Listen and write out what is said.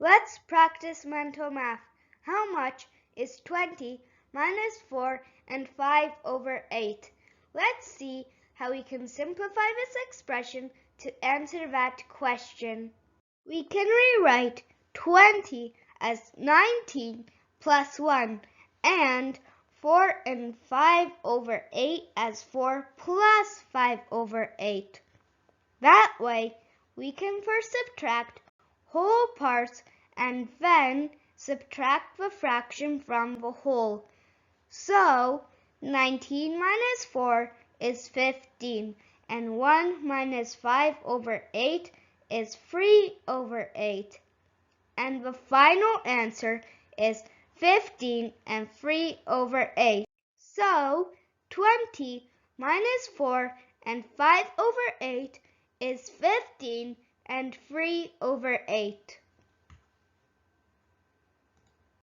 Let's practice mental math. How much is 20 minus 4 and 5 over 8? Let's see how we can simplify this expression to answer that question. We can rewrite 20 as 19 plus 1 and 4 and 5 over 8 as 4 plus 5 over 8. That way, we can first subtract whole parts and then subtract the fraction from the whole. So, 19 minus 4 is 15, and 1 minus 5 over 8 is 3 over 8. And the final answer is 15 and 3 over 8. So, 20 minus 4 and 5 over 8 is 15 and 3 over 8.